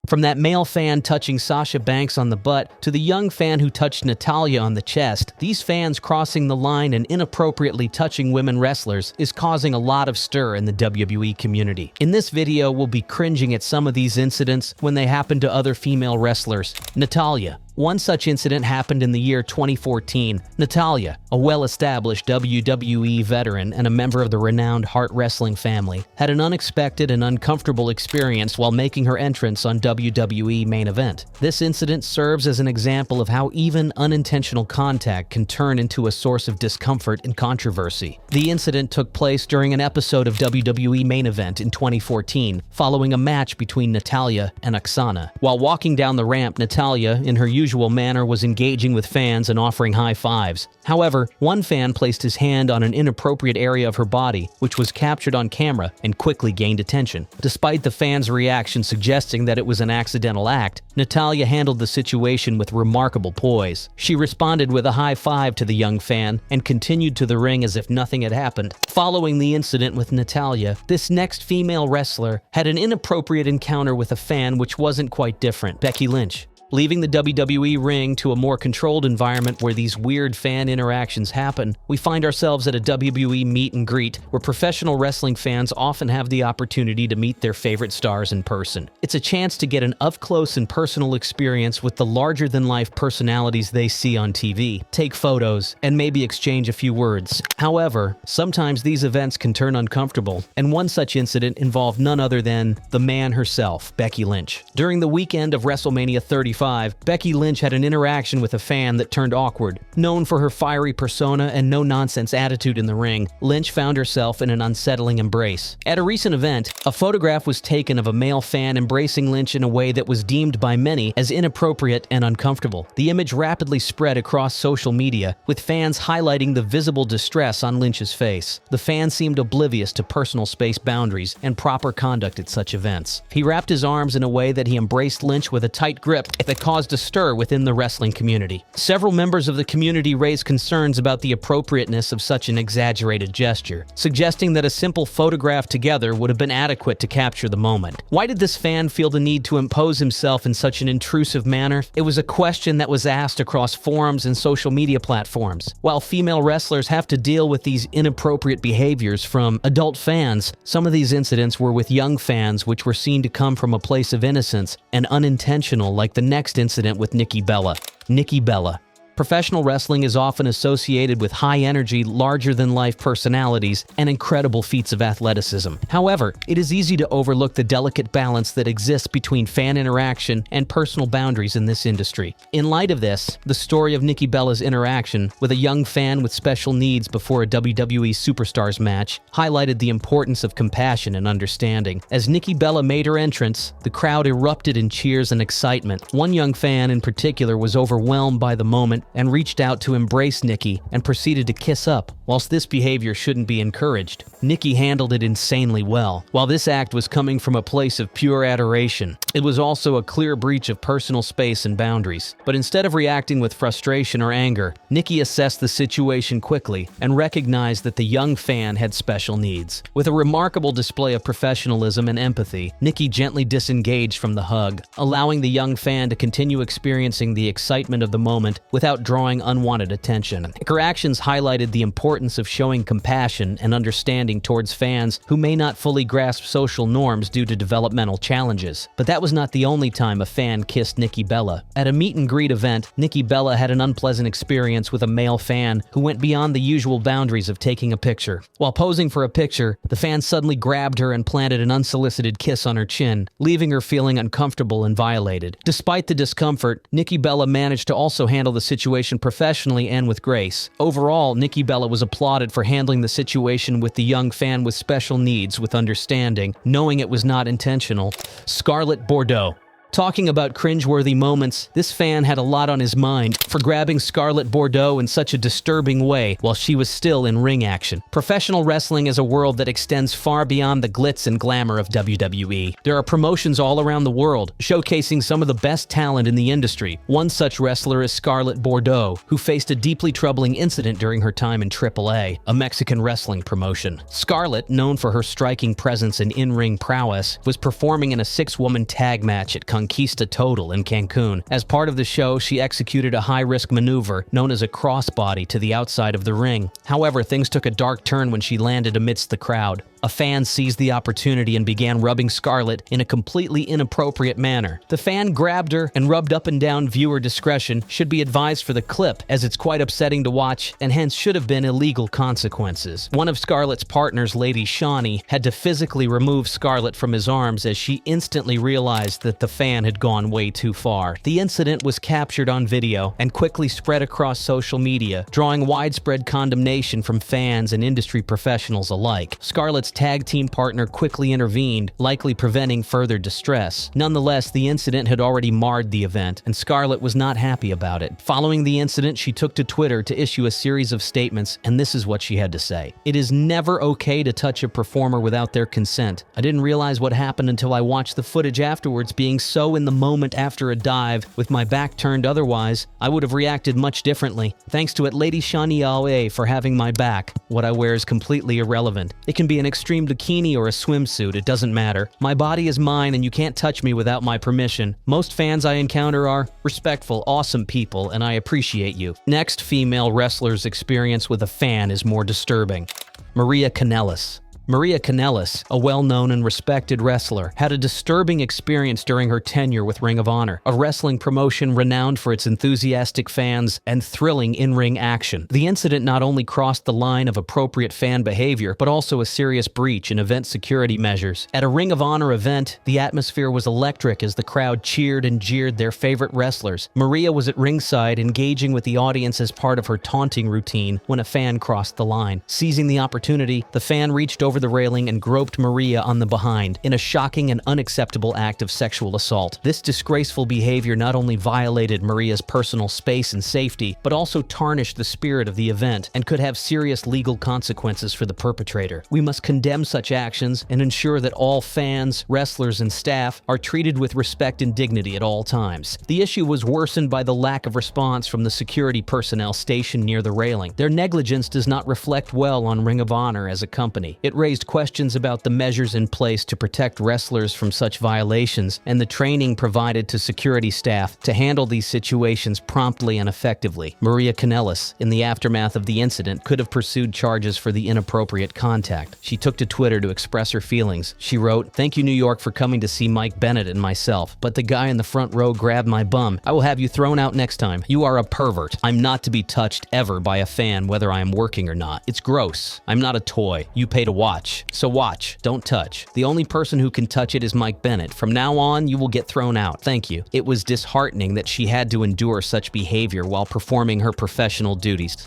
From that male fan touching Sasha Banks on the butt to the young fan who touched Natalya on the chest, these fans crossing the line and inappropriately touching women wrestlers is causing a lot of stir in the WWE community. In this video, we'll be cringing at some of these incidents when they happen to other female wrestlers. Natalya. One such incident happened in the year 2014. Natalya, a well-established WWE veteran and a member of the renowned Hart Wrestling family, had an unexpected and uncomfortable experience while making her entrance on WWE Main Event. This incident serves as an example of how even unintentional contact can turn into a source of discomfort and controversy. The incident took place during an episode of WWE Main Event in 2014, following a match between Natalya and Oksana. While walking down the ramp, Natalya, in her usual manner, was engaging with fans and offering high fives. However, one fan placed his hand on an inappropriate area of her body, which was captured on camera and quickly gained attention. Despite the fan's reaction suggesting that it was an accidental act, Natalya handled the situation with remarkable poise. She responded with a high five to the young fan and continued to the ring as if nothing had happened. Following the incident with Natalya, this next female wrestler had an inappropriate encounter with a fan which wasn't quite different: Becky Lynch. Leaving the WWE ring to a more controlled environment where these weird fan interactions happen, we find ourselves at a WWE meet and greet where professional wrestling fans often have the opportunity to meet their favorite stars in person. It's a chance to get an up-close and personal experience with the larger-than-life personalities they see on TV, take photos, and maybe exchange a few words. However, sometimes these events can turn uncomfortable, and one such incident involved none other than the man herself, Becky Lynch. During the weekend of WrestleMania 35, Becky Lynch had an interaction with a fan that turned awkward. Known for her fiery persona and no-nonsense attitude in the ring, Lynch found herself in an unsettling embrace. At a recent event, a photograph was taken of a male fan embracing Lynch in a way that was deemed by many as inappropriate and uncomfortable. The image rapidly spread across social media, with fans highlighting the visible distress on Lynch's face. The fan seemed oblivious to personal space boundaries and proper conduct at such events. He wrapped his arms in a way that he embraced Lynch with a tight grip that caused a stir within the wrestling community. Several members of the community raised concerns about the appropriateness of such an exaggerated gesture, suggesting that a simple photograph together would have been adequate to capture the moment. Why did this fan feel the need to impose himself in such an intrusive manner? It was a question that was asked across forums and social media platforms. While female wrestlers have to deal with these inappropriate behaviors from adult fans, some of these incidents were with young fans which were seen to come from a place of innocence and unintentional, like the next incident with Nikki Bella. Nikki Bella. Professional wrestling is often associated with high-energy, larger-than-life personalities and incredible feats of athleticism. However, it is easy to overlook the delicate balance that exists between fan interaction and personal boundaries in this industry. In light of this, the story of Nikki Bella's interaction with a young fan with special needs before a WWE Superstars match highlighted the importance of compassion and understanding. As Nikki Bella made her entrance, the crowd erupted in cheers and excitement. One young fan in particular was overwhelmed by the moment and reached out to embrace Nikki and proceeded to kiss up. Whilst this behavior shouldn't be encouraged, Nikki handled it insanely well. While this act was coming from a place of pure adoration, it was also a clear breach of personal space and boundaries. But instead of reacting with frustration or anger, Nikki assessed the situation quickly and recognized that the young fan had special needs. With a remarkable display of professionalism and empathy, Nikki gently disengaged from the hug, allowing the young fan to continue experiencing the excitement of the moment without drawing unwanted attention. Her actions highlighted the importance of showing compassion and understanding towards fans who may not fully grasp social norms due to developmental challenges. But that was not the only time a fan kissed Nikki Bella. At a meet and greet event, Nikki Bella had an unpleasant experience with a male fan who went beyond the usual boundaries of taking a picture. While posing for a picture, the fan suddenly grabbed her and planted an unsolicited kiss on her chin, leaving her feeling uncomfortable and violated. Despite the discomfort, Nikki Bella managed to also handle the situation professionally and with grace. Overall, Nikki Bella was applauded for handling the situation with the young fan with special needs with understanding, knowing it was not intentional. Scarlett Bordeaux. Talking about cringeworthy moments, this fan had a lot on his mind for grabbing Scarlett Bordeaux in such a disturbing way while she was still in ring action. Professional wrestling is a world that extends far beyond the glitz and glamour of WWE. There are promotions all around the world, showcasing some of the best talent in the industry. One such wrestler is Scarlett Bordeaux, who faced a deeply troubling incident during her time in AAA, a Mexican wrestling promotion. Scarlett, known for her striking presence and in-ring prowess, was performing in a 6-woman tag match at Conquista Total in Cancun. As part of the show, she executed a high-risk maneuver known as a crossbody to the outside of the ring. However, things took a dark turn when she landed amidst the crowd. A fan seized the opportunity and began rubbing Scarlett in a completely inappropriate manner. The fan grabbed her and rubbed up and down. Viewer discretion should be advised for the clip, as it's quite upsetting to watch and hence should have been illegal consequences. One of Scarlett's partners, Lady Shawnee, had to physically remove Scarlett from his arms as she instantly realized that the fan had gone way too far. The incident was captured on video and quickly spread across social media, drawing widespread condemnation from fans and industry professionals alike. Scarlett's tag team partner quickly intervened, likely preventing further distress. Nonetheless, the incident had already marred the event, and Scarlett was not happy about it. Following the incident, she took to Twitter to issue a series of statements, and this is what she had to say. "It is never okay to touch a performer without their consent. I didn't realize what happened until I watched the footage afterwards. Being so in the moment after a dive, with my back turned otherwise, I would have reacted much differently. Thanks to Lady Shawnee for having my back. What I wear is completely irrelevant. It can be an extreme bikini or a swimsuit, it doesn't matter. My body is mine and you can't touch me without my permission. Most fans I encounter are respectful, awesome people, and I appreciate you." Next female wrestler's experience with a fan is more disturbing. Maria Kanellis. Maria Kanellis, a well-known and respected wrestler, had a disturbing experience during her tenure with Ring of Honor, a wrestling promotion renowned for its enthusiastic fans and thrilling in-ring action. The incident not only crossed the line of appropriate fan behavior, but also a serious breach in event security measures. At a Ring of Honor event, the atmosphere was electric as the crowd cheered and jeered their favorite wrestlers. Maria was at ringside, engaging with the audience as part of her taunting routine when a fan crossed the line. Seizing the opportunity, the fan reached over the railing and groped Maria on the behind in a shocking and unacceptable act of sexual assault. This disgraceful behavior not only violated Maria's personal space and safety, but also tarnished the spirit of the event and could have serious legal consequences for the perpetrator. We must condemn such actions and ensure that all fans, wrestlers, and staff are treated with respect and dignity at all times. The issue was worsened by the lack of response from the security personnel stationed near the railing. Their negligence does not reflect well on Ring of Honor as a company. It raised questions about the measures in place to protect wrestlers from such violations and the training provided to security staff to handle these situations promptly and effectively. Maria Kanellis, in the aftermath of the incident, could have pursued charges for the inappropriate contact. She took to Twitter to express her feelings. She wrote, "Thank you, New York, for coming to see Mike Bennett and myself, but the guy in the front row grabbed my bum. I will have you thrown out next time. You are a pervert. I'm not to be touched ever by a fan, whether I am working or not. It's gross. I'm not a toy. You pay to watch. So watch, don't touch. The only person who can touch it is Mike Bennett. From now on, you will get thrown out. Thank you." It was disheartening that she had to endure such behavior while performing her professional duties.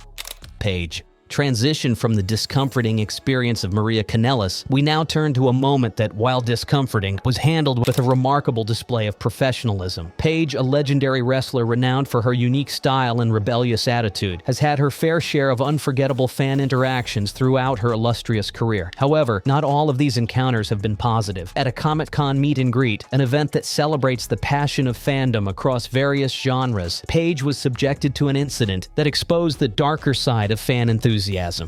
Page. Transition from the discomforting experience of Maria Kanellis, we now turn to a moment that, while discomforting, was handled with a remarkable display of professionalism. Paige, a legendary wrestler renowned for her unique style and rebellious attitude, has had her fair share of unforgettable fan interactions throughout her illustrious career. However, not all of these encounters have been positive. At a Comic-Con meet and greet, an event that celebrates the passion of fandom across various genres, Paige was subjected to an incident that exposed the darker side of fan enthusiasm.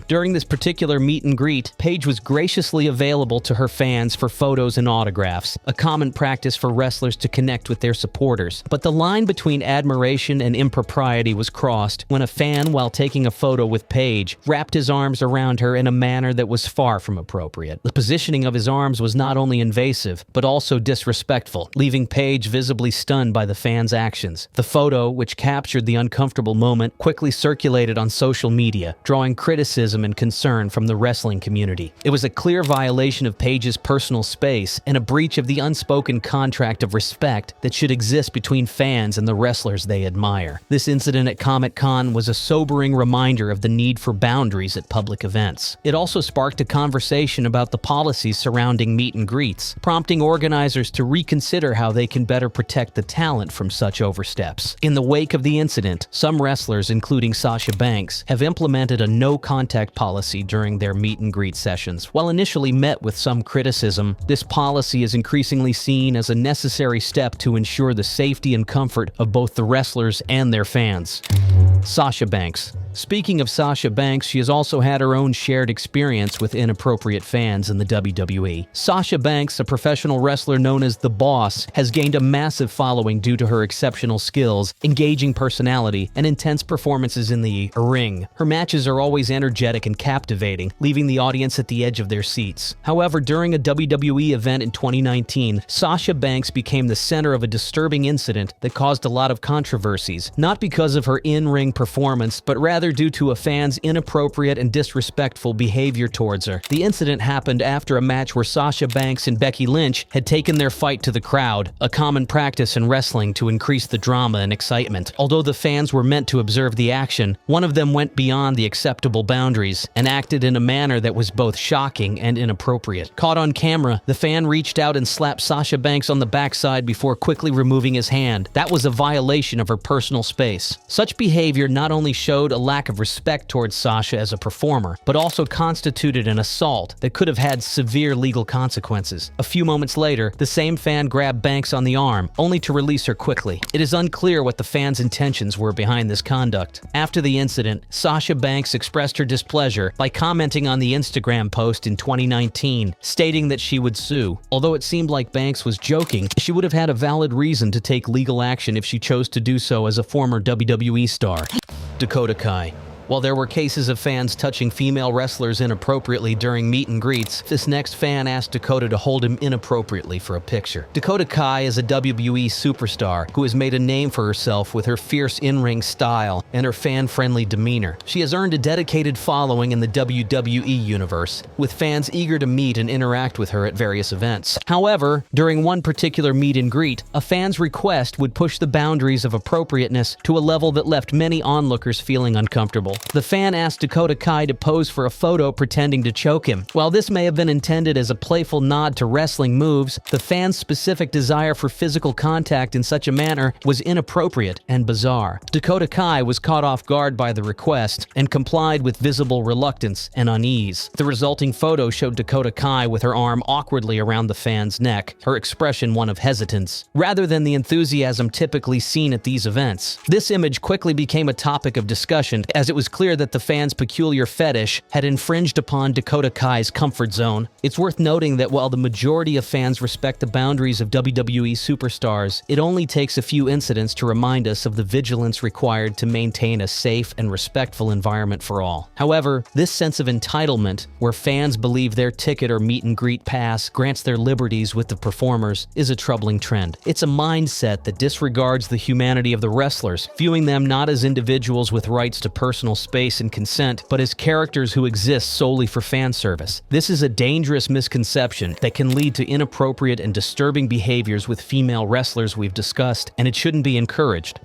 During this particular meet and greet, Paige was graciously available to her fans for photos and autographs, a common practice for wrestlers to connect with their supporters. But the line between admiration and impropriety was crossed when a fan, while taking a photo with Paige, wrapped his arms around her in a manner that was far from appropriate. The positioning of his arms was not only invasive, but also disrespectful, leaving Paige visibly stunned by the fan's actions. The photo, which captured the uncomfortable moment, quickly circulated on social media, drawing criticism and concern from the wrestling community. It was a clear violation of Paige's personal space and a breach of the unspoken contract of respect that should exist between fans and the wrestlers they admire. This incident at Comic-Con was a sobering reminder of the need for boundaries at public events. It also sparked a conversation about the policies surrounding meet and greets, prompting organizers to reconsider how they can better protect the talent from such oversteps. In the wake of the incident, some wrestlers, including Sasha Banks, have implemented a no-contact policy during their meet-and-greet sessions. While initially met with some criticism, this policy is increasingly seen as a necessary step to ensure the safety and comfort of both the wrestlers and their fans. Sasha Banks. Speaking of Sasha Banks, she has also had her own shared experience with inappropriate fans in the WWE. Sasha Banks, a professional wrestler known as The Boss, has gained a massive following due to her exceptional skills, engaging personality, and intense performances in the ring. Her matches are always energetic and captivating, leaving the audience at the edge of their seats. However, during a WWE event in 2019, Sasha Banks became the center of a disturbing incident that caused a lot of controversies, not because of her in-ring performance, but rather due to a fan's inappropriate and disrespectful behavior towards her. The incident happened after a match where Sasha Banks and Becky Lynch had taken their fight to the crowd, a common practice in wrestling to increase the drama and excitement. Although the fans were meant to observe the action, one of them went beyond the acceptable boundaries and acted in a manner that was both shocking and inappropriate. Caught on camera, the fan reached out and slapped Sasha Banks on the backside before quickly removing his hand. That was a violation of her personal space. Such behavior not only showed a lack of respect towards Sasha as a performer, but also constituted an assault that could have had severe legal consequences. A few moments later, the same fan grabbed Banks on the arm, only to release her quickly. It is unclear what the fans' intentions were behind this conduct. After the incident, Sasha Banks expressed her displeasure by commenting on the Instagram post in 2019, stating that she would sue. Although it seemed like Banks was joking, she would have had a valid reason to take legal action if she chose to do so as a former WWE star. Dakota Kai. While there were cases of fans touching female wrestlers inappropriately during meet and greets, this next fan asked Dakota to hold him inappropriately for a picture. Dakota Kai is a WWE superstar who has made a name for herself with her fierce in-ring style and her fan-friendly demeanor. She has earned a dedicated following in the WWE universe, with fans eager to meet and interact with her at various events. However, during one particular meet and greet, a fan's request would push the boundaries of appropriateness to a level that left many onlookers feeling uncomfortable. The fan asked Dakota Kai to pose for a photo pretending to choke him. While this may have been intended as a playful nod to wrestling moves, the fan's specific desire for physical contact in such a manner was inappropriate and bizarre. Dakota Kai was caught off guard by the request and complied with visible reluctance and unease. The resulting photo showed Dakota Kai with her arm awkwardly around the fan's neck, her expression one of hesitance, rather than the enthusiasm typically seen at these events. This image quickly became a topic of discussion, as it was clear that the fan's peculiar fetish had infringed upon Dakota Kai's comfort zone. It's worth noting that while the majority of fans respect the boundaries of WWE superstars, it only takes a few incidents to remind us of the vigilance required to maintain a safe and respectful environment for all. However, this sense of entitlement, where fans believe their ticket or meet and greet pass grants their liberties with the performers, is a troubling trend. It's a mindset that disregards the humanity of the wrestlers, viewing them not as individuals with rights to personal space and consent, but as characters who exist solely for fan service. This is a dangerous misconception that can lead to inappropriate and disturbing behaviors with female wrestlers we've discussed, and it shouldn't be encouraged.